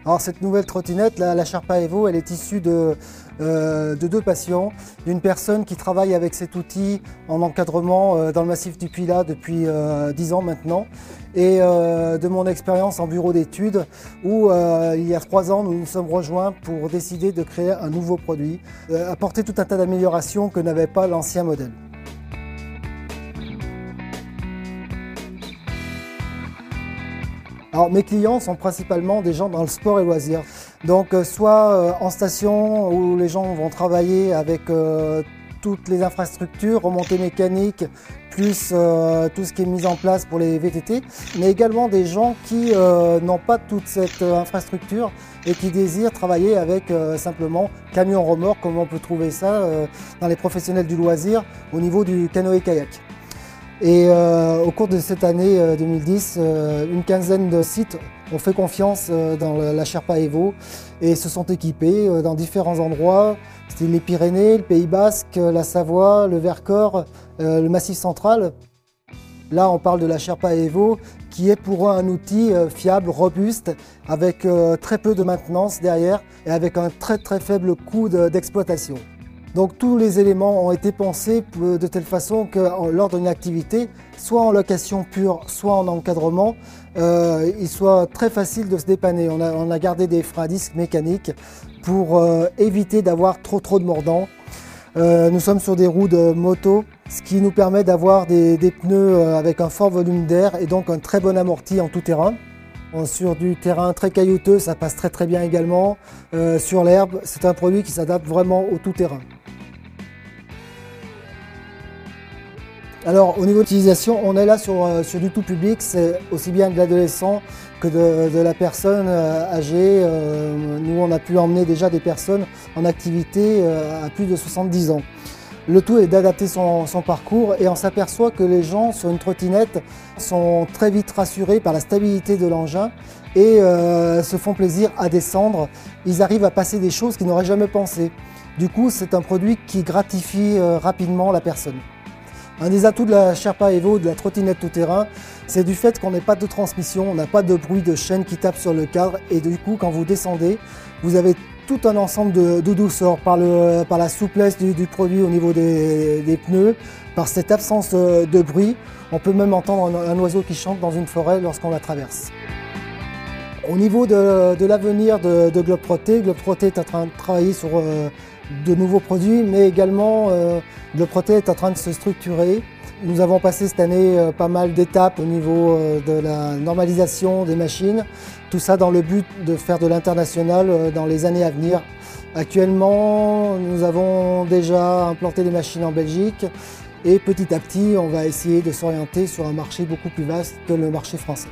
Alors cette nouvelle trottinette, la Sherpa Evo, elle est issue de deux passions. D'une personne qui travaille avec cet outil en encadrement dans le massif du Pilat depuis 10 ans maintenant, et de mon expérience en bureau d'études où il y a 3 ans nous nous sommes rejoints pour décider de créer un nouveau produit, apporter tout un tas d'améliorations que n'avait pas l'ancien modèle. Alors, mes clients sont principalement des gens dans le sport et loisirs. Donc soit en station où les gens vont travailler avec toutes les infrastructures, remontées mécaniques, plus tout ce qui est mis en place pour les VTT, mais également des gens qui n'ont pas toute cette infrastructure et qui désirent travailler avec simplement camion-remorque, comme on peut trouver ça dans les professionnels du loisir au niveau du canoë-kayak. Et au cours de cette année 2010, une quinzaine de sites ont fait confiance dans la Sherpa Evo et se sont équipés dans différents endroits. C'était les Pyrénées, le Pays Basque, la Savoie, le Vercors, le Massif central. Là, on parle de la Sherpa Evo qui est pour eux un outil fiable, robuste, avec très peu de maintenance derrière et avec un très faible coût d'exploitation. Donc tous les éléments ont été pensés de telle façon que lors d'une activité, soit en location pure, soit en encadrement, il soit très facile de se dépanner. On a gardé des freins à disque mécaniques pour éviter d'avoir trop de mordants. Nous sommes sur des roues de moto, ce qui nous permet d'avoir des pneus avec un fort volume d'air et donc un très bon amorti en tout terrain. Sur du terrain très caillouteux, ça passe très bien également. Sur l'herbe, c'est un produit qui s'adapte vraiment au tout terrain. Alors au niveau d'utilisation, on est là sur du tout public, c'est aussi bien de l'adolescent que de la personne âgée. Nous on a pu emmener déjà des personnes en activité à plus de 70 ans. Le tout est d'adapter son parcours et on s'aperçoit que les gens sur une trottinette sont très vite rassurés par la stabilité de l'engin et se font plaisir à descendre. Ils arrivent à passer des choses qu'ils n'auraient jamais pensé. Du coup, c'est un produit qui gratifie rapidement la personne. Un des atouts de la Sherpa Evo, de la trottinette tout-terrain, c'est du fait qu'on n'ait pas de transmission, on n'a pas de bruit de chaîne qui tape sur le cadre et du coup, quand vous descendez, vous avez tout un ensemble de douceur par la souplesse du produit au niveau des pneus, par cette absence de bruit. On peut même entendre un oiseau qui chante dans une forêt lorsqu'on la traverse. Au niveau de l'avenir de Globetrotter, Globetrotter est en train de travailler sur de nouveaux produits, mais également Globetrotter est en train de se structurer. Nous avons passé cette année pas mal d'étapes au niveau de la normalisation des machines, tout ça dans le but de faire de l'international dans les années à venir. Actuellement, nous avons déjà implanté des machines en Belgique et petit à petit, on va essayer de s'orienter sur un marché beaucoup plus vaste que le marché français.